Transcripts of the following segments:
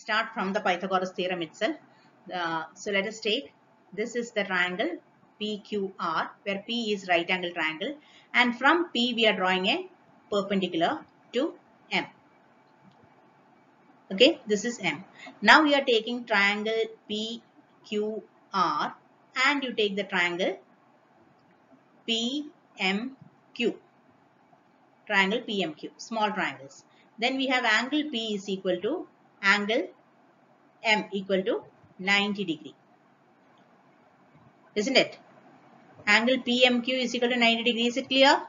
start from the Pythagoras theorem itself. So let us take, this is the triangle PQR, where P is right angle triangle, and from P we are drawing a perpendicular to M. Okay, this is M. Now we are taking triangle PQR and you take the triangle PMQ. Triangle PMQ, small triangles. Then we have angle P is equal to angle M equal to 90 degree. Isn't it? Angle PMQ is equal to 90 degree. Is it clear?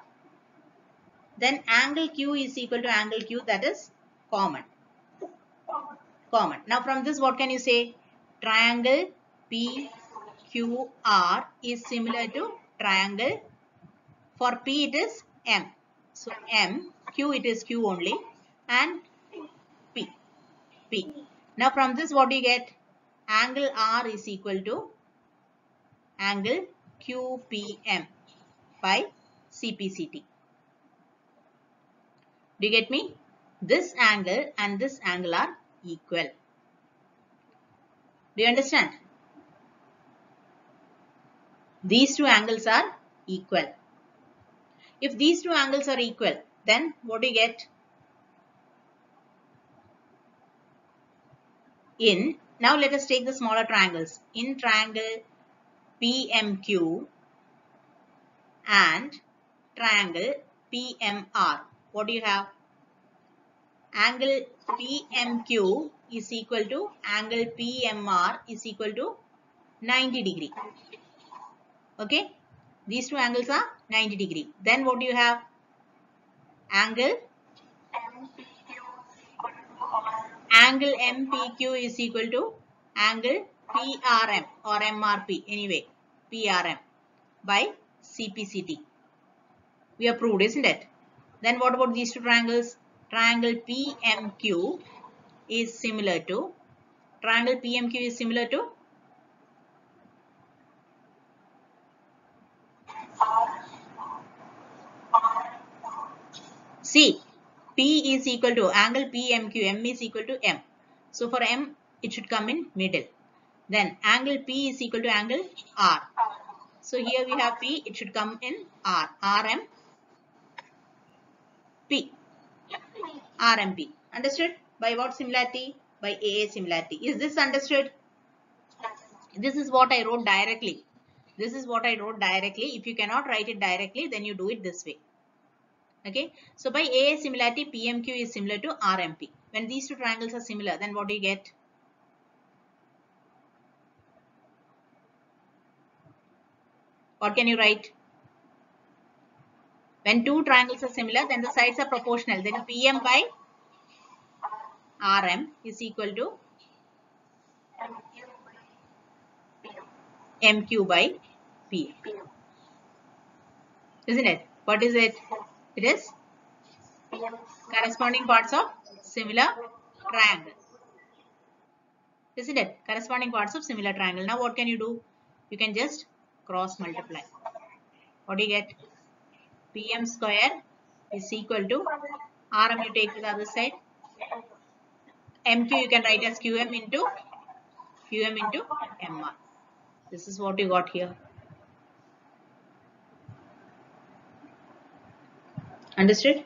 Then angle Q is equal to angle Q, that is common. Common. Now from this what can you say? Triangle PQR is similar to triangle, for P it is M. So M, Q it is Q only, and P. Now from this what do you get? Angle R is equal to angle QPM by CPCT. Do you get me? This angle and this angle are equal. Do you understand? These two angles are equal. If these two angles are equal, then what do you get? Now let us take the smaller triangles. In triangle PMQ and triangle PMR, what do you have? Angle PMQ is equal to angle PMR is equal to 90 degree. Okay, these two angles are 90 degree. Then what do you have? Angle MPQ is equal to angle PRM or MRP, anyway, PRM by CPCT. We have proved, isn't it? Then what about these two triangles? Triangle PMQ is similar to, see, P is equal to angle PMQ, M is equal to M. So for M, it should come in middle. Then angle P is equal to angle R. So here we have P, it should come in R. RMP. Understood? By what similarity? By AA similarity. Is this understood? This is what I wrote directly. If you cannot write it directly, then you do it this way. Okay. So by AA similarity, PMQ is similar to RMP. When these two triangles are similar, then what do you get? What can you write? When two triangles are similar, then the sides are proportional. Then PM by RM is equal to MQ by PM. Isn't it? What is it? It is corresponding parts of similar triangle. Isn't it? Corresponding parts of similar triangle. Now what can you do? You can just cross multiply. What do you get? PM square is equal to RM, you take to the other side. MQ you can write as QM into MR. This is what you got here. Understood?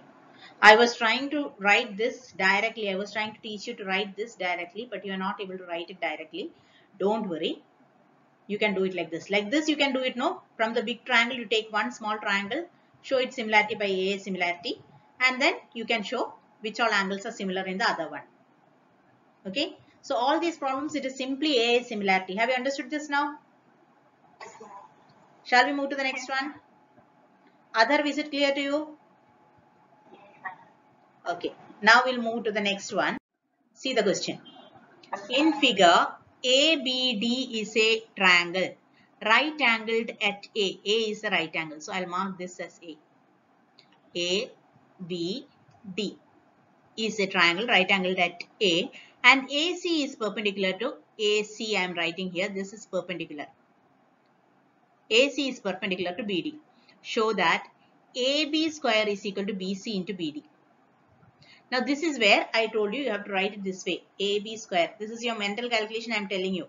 I was trying to write this directly. I was trying to teach you to write this directly, but you are not able to write it directly. Don't worry. You can do it like this. Like this you can do it, no? From the big triangle you take one small triangle, show its similarity by AA similarity, and then you can show which all angles are similar in the other one. Okay. So all these problems, it is simply AA similarity. Have you understood this now? Shall we move to the next one? Other, is it clear to you? Okay. Now we'll move to the next one. See the question. In figure, ABD is a triangle, right angled at A. A is the right angle. So I'll mark this as A. ABD is a triangle, right angled at A. And AC is perpendicular to AC. I am writing here. This is perpendicular. AC is perpendicular to BD. Show that AB square is equal to BC into BD. Now this is where I told you have to write it this way. AB square. This is your mental calculation I am telling you.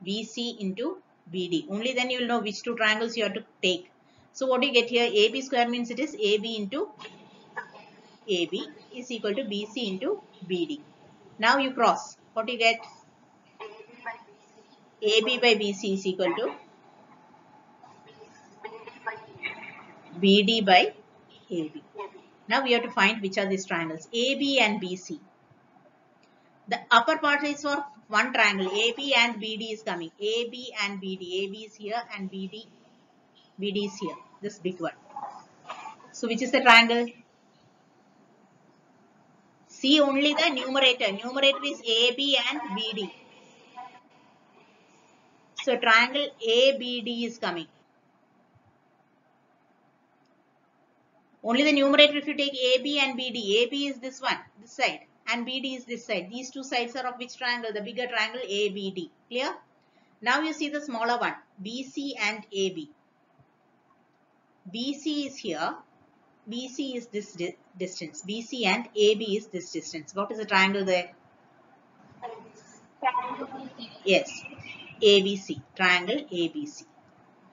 BC into BD. Only then you will know which two triangles you have to take. So what do you get here? AB square means it is AB into AB is equal to BC into BD. Now you cross. What do you get? AB by BC is equal to BD by AB. Now we have to find which are these triangles. AB and BC. The upper part is for one triangle. AB and BD is coming. AB and BD. AB is here and BD is here. This big one. So which is the triangle? See only the numerator. Numerator is AB and BD. So triangle ABD is coming. Only the numerator if you take AB and BD. AB is this one, this side, and BD is this side. These two sides are of which triangle? The bigger triangle ABD. Clear? Now you see the smaller one, BC and AB. BC is here. BC is this distance. BC and AB is this distance. What is the triangle there? Yes, ABC. Triangle ABC.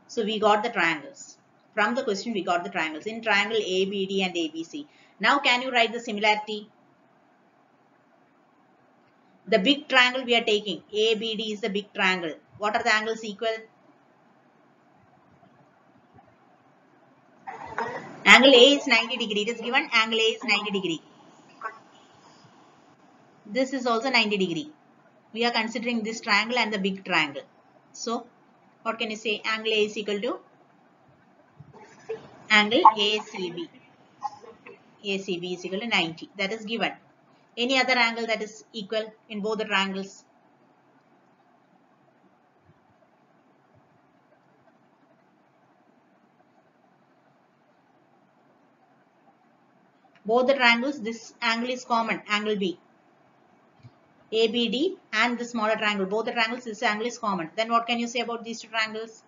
So we got the triangles. From the question we got the triangles. In triangle ABD and ABC. Now can you write the similarity? The big triangle we are taking. ABD is the big triangle. What are the angles equal? Angle A is 90 degree. It is given angle A is 90 degree. This is also 90 degree. We are considering this triangle and the big triangle. So, what can you say? Angle A is equal to angle ACB. ACB is equal to 90. That is given. Any other angle that is equal in both the triangles? Both the triangles, this angle is common, angle B. ABD and the smaller triangle, both the triangles, this angle is common. Then what can you say about these two triangles?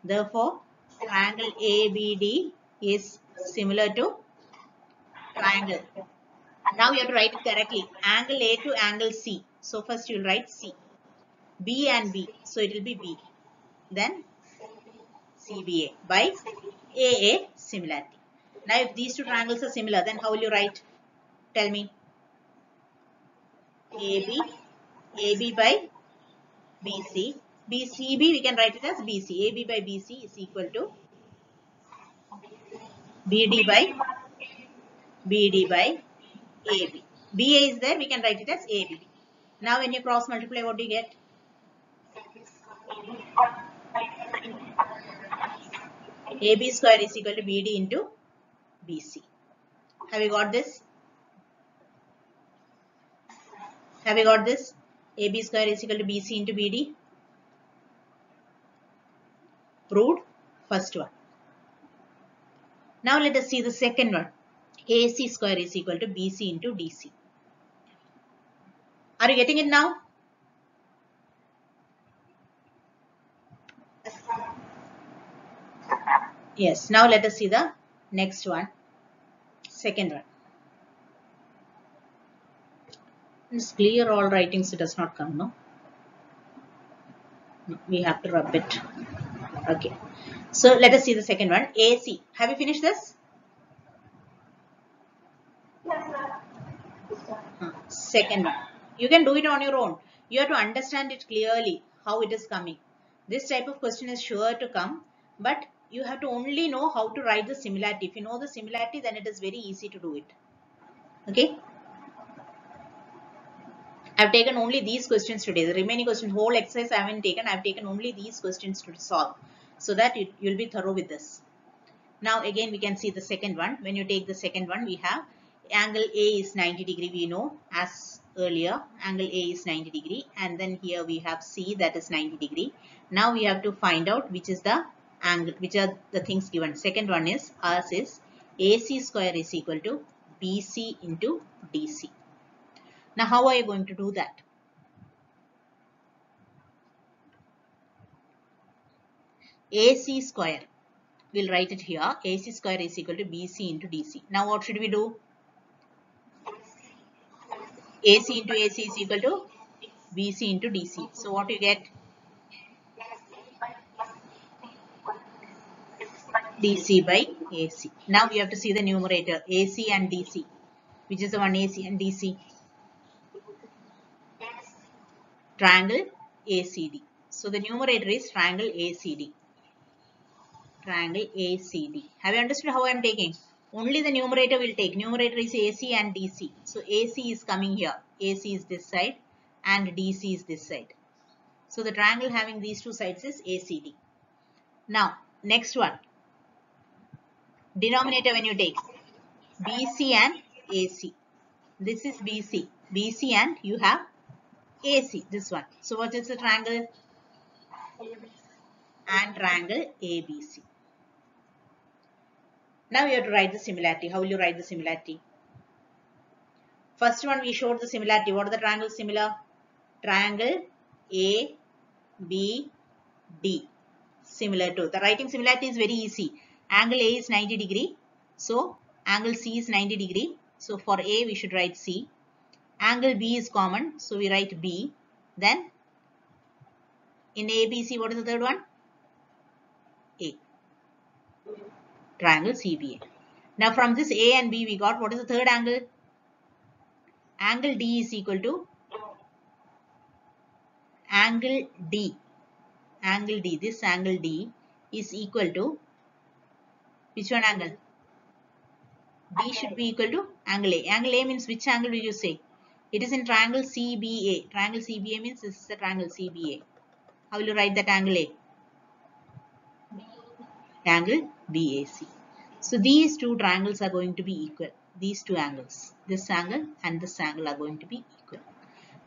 Therefore, triangle ABD is similar to triangle. Now you have to write it correctly. Angle A to angle C. So first you will write C. B and B. So it will be B. Then CBA by AA similarity. Now if these two triangles are similar, then how will you write? Tell me. AB by BC. BCB we can write it as BC. AB by BC is equal to BD by AB. BA is there, we can write it as AB. Now when you cross multiply, what do you get? AB square is equal to BD into BC. Have you got this? Have you got this? AB square is equal to BC into BD. Proved first one. Now let us see the second one. AC square is equal to BC into DC. Are you getting it now? Yes. Now let us see the next one. Second one. It's clear all writings, it does not come, no? We have to rub it. Okay. So let us see the second one. AC. Have you finished this? Second one. You can do it on your own. You have to understand it clearly how it is coming. This type of question is sure to come, but you have to only know how to write the similarity. If you know the similarity, then it is very easy to do it. Okay. I've taken only these questions today. The remaining questions, whole exercise I haven't taken. I've taken only these questions to solve so that you'll be thorough with this. Now again we can see the second one. When you take the second one, we have angle A is 90 degree. We know as earlier angle A is 90 degree, and then here we have C that is 90 degree. Now we have to find out which is the angle, which are the things given. Second one is ours is AC square is equal to BC into DC. Now how are you going to do that? AC square, we'll write it here. AC square is equal to BC into DC. Now what should we do? AC into AC is equal to BC into DC. So what you get? DC by AC. Now we have to see the numerator, AC and DC. Which is the one AC and DC? Triangle ACD. So the numerator is triangle ACD. Triangle ACD. Have you understood how I am taking? Only the numerator will take. Numerator is AC and DC. So AC is coming here. AC is this side and DC is this side. So the triangle having these two sides is ACD. Now, next one. Denominator when you take BC and AC. This is BC. BC and you have AC. This one. So what is the triangle? And triangle ABC. Now you have to write the similarity. How will you write the similarity? First one we showed the similarity. What are the triangles similar? Triangle A, B, D. Similar to. The writing similarity is very easy. Angle A is 90 degree. So angle C is 90 degree. So for A we should write C. Angle B is common. So we write B. Then in ABC what is the third one? A. Triangle CBA. Now from this A and B we got what is the third angle? Angle D is equal to angle D. Angle D. This angle D is equal to which one angle? D should be equal to angle A. Angle A means which angle will you say? It is in triangle CBA. Triangle CBA means this is the triangle CBA. How will you write that angle A? Angle BAC. So these two triangles are going to be equal. These two angles, this angle and this angle are going to be equal.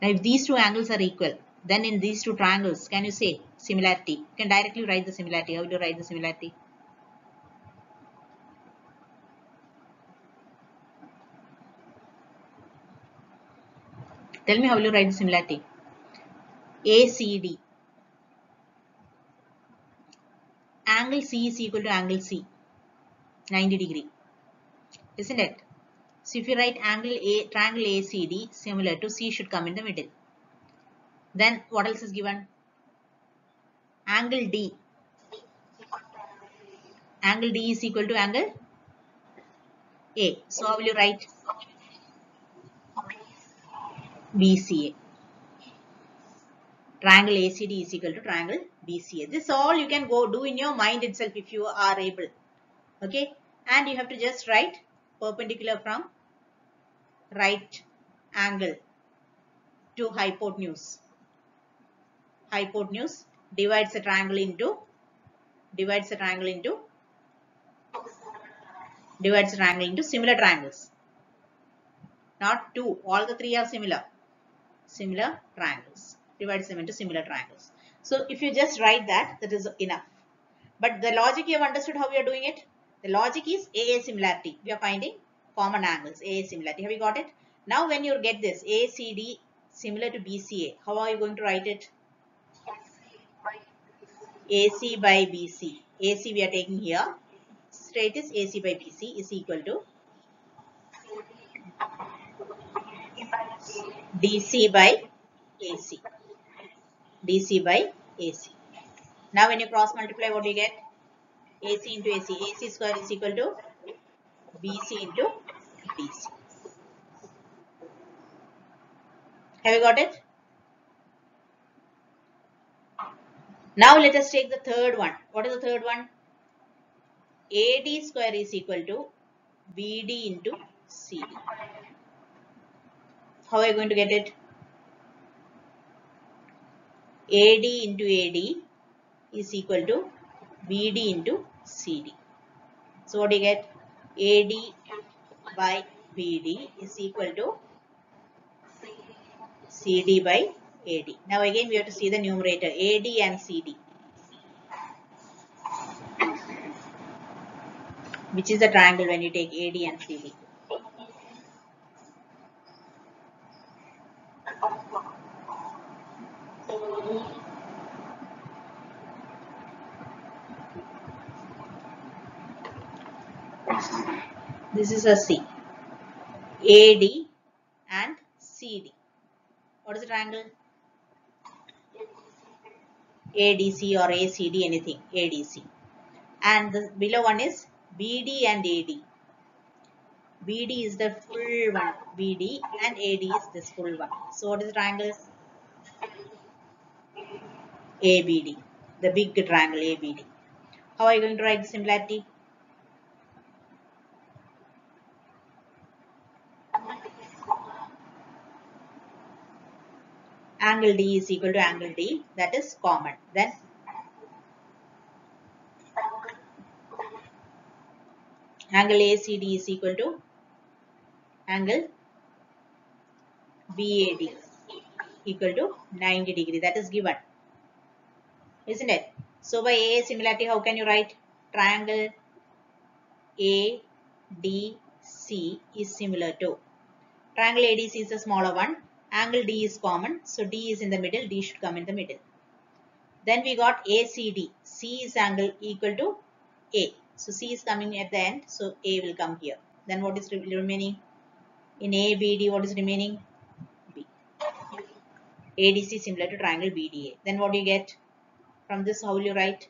Now if these two angles are equal, then in these two triangles, can you say similarity? You can directly write the similarity. How will you write the similarity? Tell me how will you write the similarity? ACD. Angle C is equal to angle C. 90 degree. Isn't it? So if you write angle A, triangle ACD similar to C should come in the middle. Then what else is given? Angle D. Angle D is equal to angle A. So how will you write? BCA. Triangle ACD is equal to triangle BCA. This all you can go do in your mind itself if you are able. Okay. And you have to just write perpendicular from right angle to hypotenuse. Hypotenuse divides the triangle into similar triangles. Not two. All the three are similar. Similar triangles. Divides them into similar triangles. So if you just write that, that is enough. But the logic you have understood how we are doing it. The logic is AA similarity. We are finding common angles. AA similarity. Have you got it? Now when you get this ACD similar to BCA, how are you going to write it? AC by BC. AC we are taking here. Straight is AC by BC is equal to DC by AC. DC by AC. Now when you cross multiply, what do you get? AC into AC. AC square is equal to BC into DC. Have you got it? Now let us take the third one. What is the third one? AD square is equal to BD into CD. How are you going to get it? AD into AD is equal to BD into CD. So what do you get? AD by BD is equal to CD by AD. Now again we have to see the numerator AD and CD. Which is the triangle when you take AD and CD? This is a C. AD and CD. ACD. What is the triangle? ADC or ACD, anything, ADC. And the below one is BD and AD. BD is the full one, BD, and AD is this full one. So what is the triangle? ABD, the big triangle ABD. How are you going to write the similarity? Angle D is equal to angle D, that is common. Then angle ACD is equal to angle BAD equal to 90 degree, that is given, isn't it? So by A similarity, how can you write? Triangle ADC is similar to triangle ADC is the smaller one. Angle D is common, so D is in the middle. D should come in the middle. Then we got ACD. C is angle equal to A. So C is coming at the end, so A will come here. Then what is remaining? In ABD, what is remaining? B. ADC similar to triangle BDA. Then what do you get? From this, how will you write?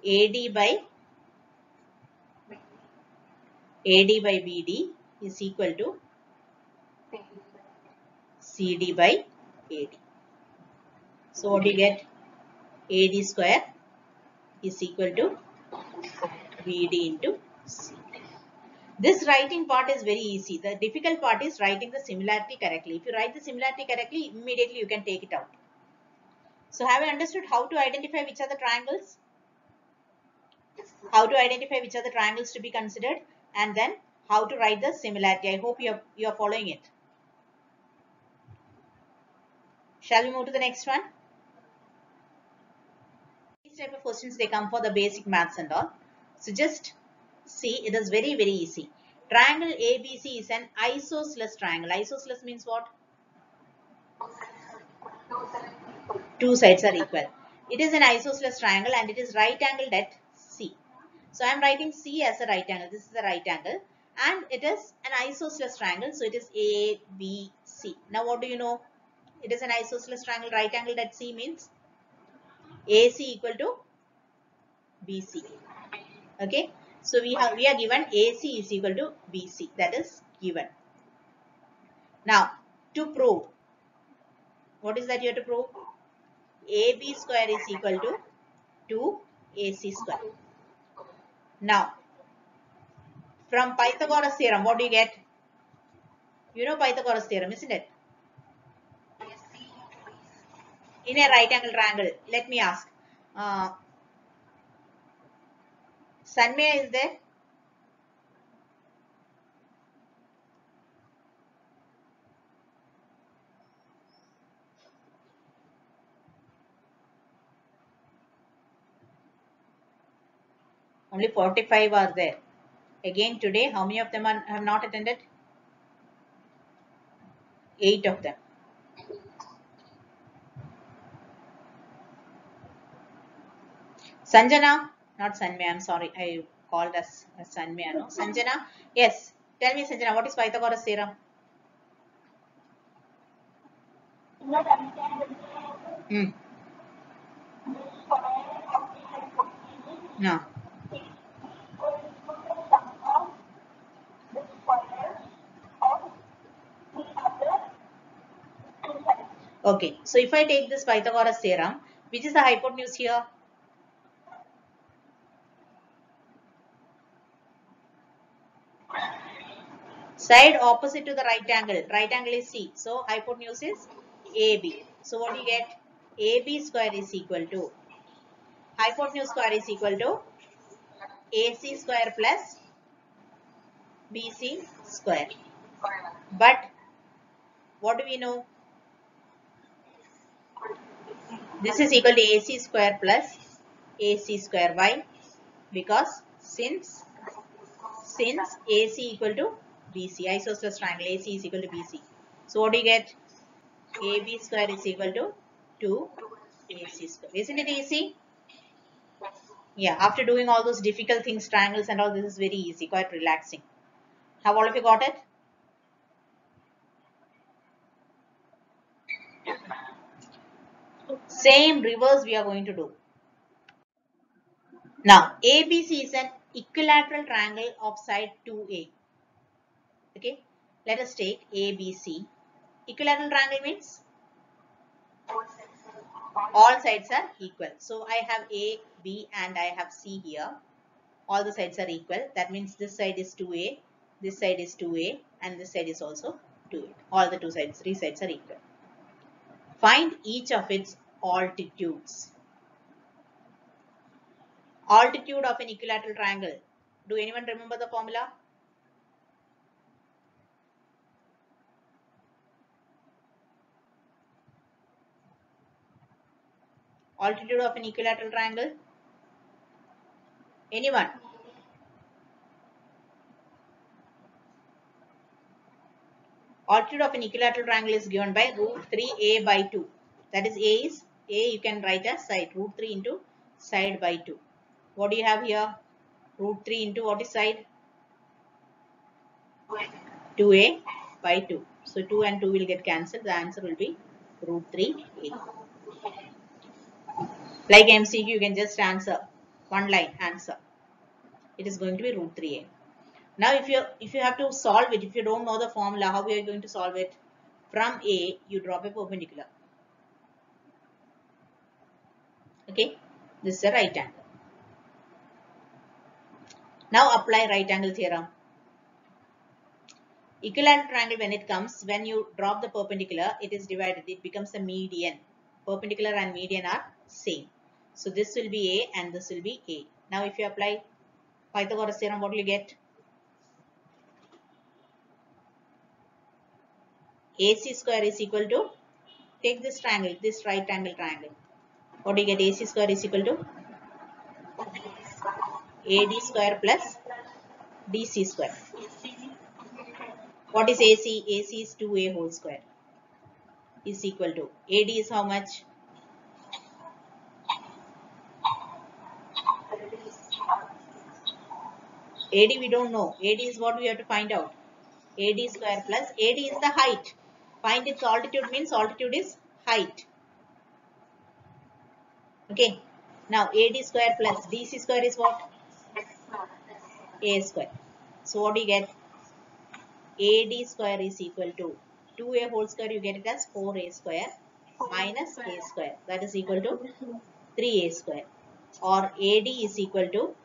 AD by BD is equal to CD by AD. So what do you get? AD square is equal to BD into C. This writing part is very easy. The difficult part is writing the similarity correctly. If you write the similarity correctly, immediately you can take it out. So have you understood how to identify which are the triangles? How to identify which are the triangles to be considered, and then how to write the similarity. I hope you are following it. Shall we move to the next one? These type of questions, they come for the basic maths and all. So just see, it is very, very easy. Triangle ABC is an isosceles triangle. Isosceles means what? Two sides are equal. It is an isosceles triangle and it is right angled at C. So I am writing C as a right angle. This is the right angle. And it is an isosceles triangle. So it is ABC. Now what do you know? It is an isosceles triangle. Right angled at C means AC equal to BC. Okay. So we are given AC is equal to BC. That is given. Now to prove, what is that you have to prove? AB square is equal to 2AC square. Now from Pythagoras theorem, what do you get? You know Pythagoras theorem, isn't it? In a right angle triangle, let me ask. Sanmaya is there? Only 45 are there. Again today, how many of them have not attended? 8 of them. Sanjana, not Sanmaya, I'm sorry, I called as Sanmaya, no? Sanjana, yes. Tell me, Sanjana, what is Pythagoras theorem? No. Okay, so if I take this Pythagoras theorem, which is the hypotenuse here? Side opposite to the right angle. Right angle is C. So hypotenuse is AB. So what do you get? AB square is equal to, hypotenuse square is equal to AC square plus BC square. But what do we know? This is equal to AC square plus AC square. Why? Because since AC equal to BC, isosceles triangle, AC is equal to BC. So what do you get? AB square is equal to 2AC square. Isn't it easy? Yeah, after doing all those difficult things, triangles and all, this is very easy, quite relaxing. Have all of you got it? Same reverse we are going to do. Now, ABC is an equilateral triangle of side 2A. Okay, let us take ABC. Equilateral triangle means all sides are equal. So I have A, B and I have C here. All the sides are equal. That means this side is 2A, this side is 2A and this side is also 2A. All the three sides are equal. Find each of its altitudes. Altitude of an equilateral triangle. Do anyone remember the formula? Altitude of an equilateral triangle? Anyone? Altitude of an equilateral triangle is given by root 3a by 2. That is a is a, you can write as side, root 3 into side by 2. What do you have here? Root 3 into what is side? 2a by 2. So 2 and 2 will get cancelled. The answer will be root 3a. Like MCQ, you can just answer one line answer. It is going to be root 3a. Now if you have to solve it, if you don't know the formula, how we are going to solve it? From A, you drop a perpendicular. Okay, this is a right angle. Now apply right angle theorem. Equilateral triangle, when it comes, when you drop the perpendicular, it is divided, it becomes a median. Perpendicular and median are same. So this will be A and this will be A. Now if you apply Pythagoras theorem, what will you get? AC square is equal to, take this triangle, this right angle triangle. What do you get? AC square is equal to AD square plus DC square. What is AC? AC is 2A whole square is equal to, AD is how much? AD we don't know. AD is what we have to find out. AD square plus AD is the height. Find its altitude means altitude is height. Okay. Now AD square plus DC square is what? A square. So what do you get? AD square is equal to 2A whole square, you get it as 4A square minus A square. That is equal to 3A square. Or AD is equal to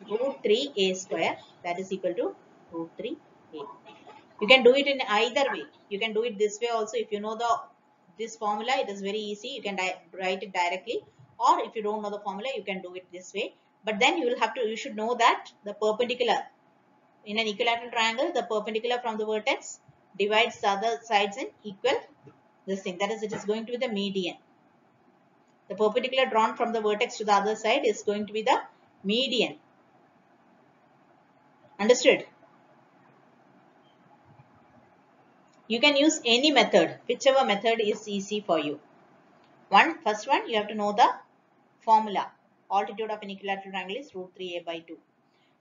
root 3A square. That is equal to root 3A. You can do it in either way. You can do it this way also. If you know this formula, it is very easy. You can write it directly. Or if you don't know the formula, you can do it this way. But then you should know that the perpendicular in an equilateral triangle, the perpendicular from the vertex divides the other sides in equal this thing. That is, it is going to be the median. The perpendicular drawn from the vertex to the other side is going to be the median. Understood? You can use any method, whichever method is easy for you. First one, you have to know the formula. Altitude of an equilateral triangle is root 3a by 2.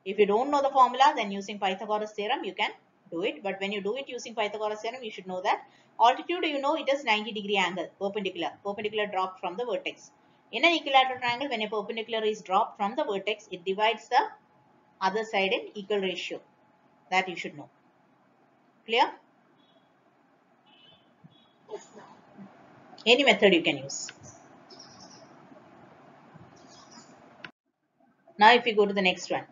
If you don't know the formula, then using Pythagoras theorem, you can do it. But when you do it using Pythagoras theorem, you should know that altitude, you know, it is 90-degree angle, perpendicular. Perpendicular dropped from the vertex. In an equilateral triangle, when a perpendicular is dropped from the vertex, it divides the other side in equal ratio. That you should know. Clear? Any method you can use. Now if we go to the next one.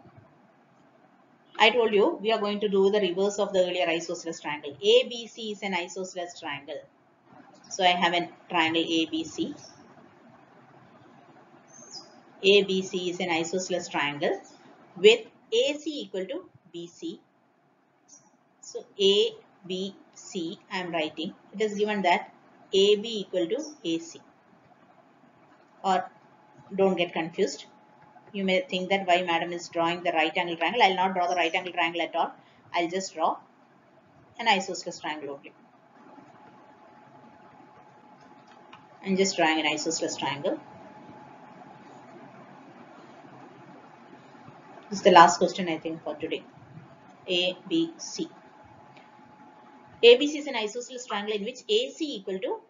I told you we are going to do the reverse of the earlier isosceles triangle. ABC is an isosceles triangle. So I have a triangle ABC. ABC is an isosceles triangle with AC equal to BC. So ABC I am writing. It is given that AB equal to AC. Or don't get confused. You may think that why madam is drawing the right angle triangle. I will not draw the right angle triangle at all. I will just draw an isosceles triangle only. I'm just drawing an isosceles triangle. This is the last question I think for today. A, B, C. ABC is an isosceles triangle in which AC equal to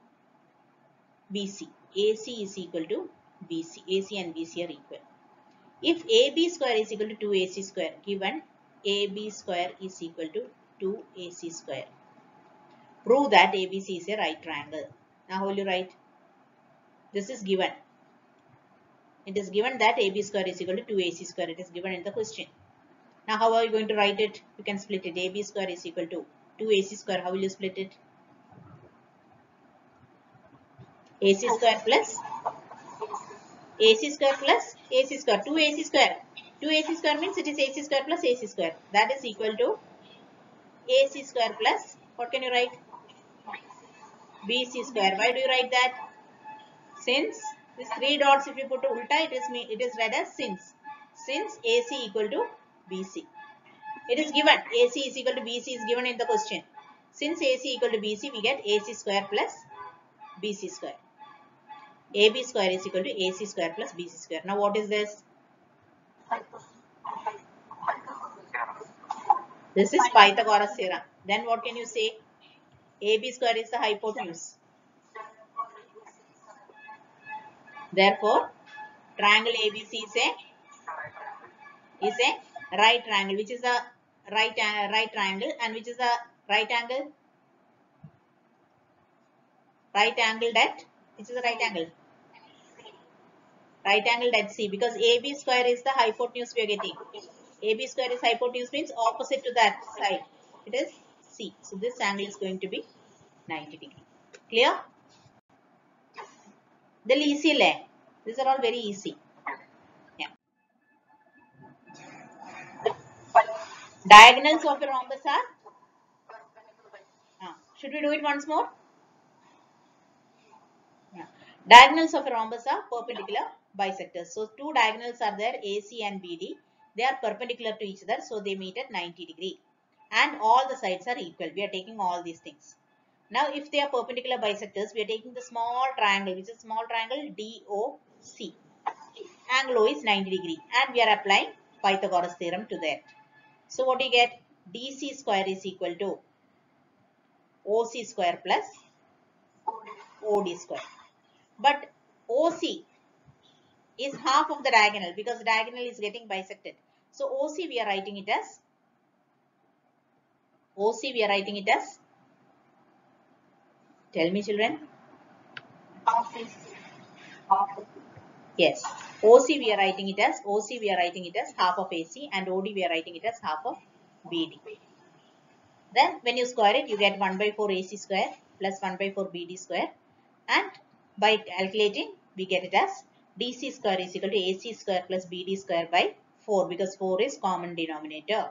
BC. AC is equal to BC. AC and BC are equal. If AB square is equal to 2AC square, given AB square is equal to 2AC square. Prove that ABC is a right triangle. Now how will you write? This is given. It is given that AB square is equal to 2AC square. It is given in the question. Now how are you going to write it? You can split it. AB square is equal to 2AC square. How will you split it? AC square plus AC square plus AC square. 2AC square. 2AC square means it is AC square plus AC square. That is equal to AC square plus, what can you write? BC square. Why do you write that? Since these three dots, if you put to ulta, it is read as since AC equal to BC. It is given AC is equal to BC is given in the question. Since AC equal to BC, we get AC square plus BC square. AB square is equal to AC square plus BC square. Now what is this? This is Pythagoras theorem. Then what can you say? AB square is the hypotenuse. Therefore, triangle ABC is a right triangle. Which is a right triangle and which is a right angle? Right angle at, which is a right angle? Right angle at C, because AB square is the hypotenuse we are getting. AB square is hypotenuse means opposite to that side. It is C. So this angle is going to be 90 degree. Clear? The easy lay. These are all very easy. Yeah. Diagonals of a rhombus are? Should we do it once more? Yeah. Diagonals of a rhombus are perpendicular bisectors. So two diagonals are there, AC and BD. They are perpendicular to each other, so they meet at 90 degree. And all the sides are equal. We are taking all these things. Now, if they are perpendicular bisectors, we are taking the small triangle, which is small triangle DOC. Angle O is 90 degree, and we are applying Pythagoras theorem to that. So what do you get? DC square is equal to OC square plus OD square. But OC is half of the diagonal because the diagonal is getting bisected. So OC we are writing it as tell me children. Yes. OC we are writing it as half of AC, and OD we are writing it as half of BD. Then when you square it, you get 1 by 4 AC square plus 1 by 4 BD square, and by calculating we get it as DC square is equal to AC square plus BD square by 4, because 4 is common denominator.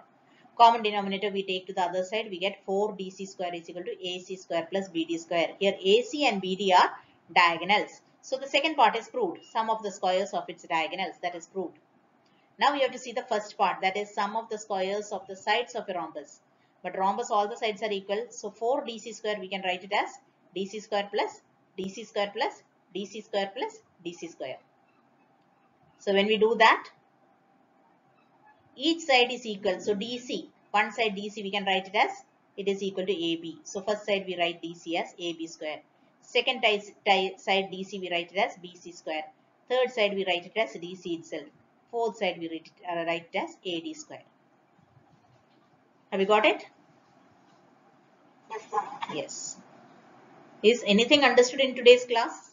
Common denominator we take to the other side, we get 4 DC square is equal to AC square plus BD square. Here AC and BD are diagonals. So the second part is proved. Sum of the squares of its diagonals, that is proved. Now we have to see the first part, that is sum of the squares of the sides of a rhombus. But rhombus, all the sides are equal. So 4 DC square we can write it as DC square plus DC square plus DC square plus DC square. So when we do that, each side is equal. So DC, one side DC we can write it as it is equal to AB. So first side we write DC as AB square. Second side DC we write it as BC square. Third side we write it as DC itself. Fourth side we write it as AD square. Have you got it? Yes. Is anything understood in today's class?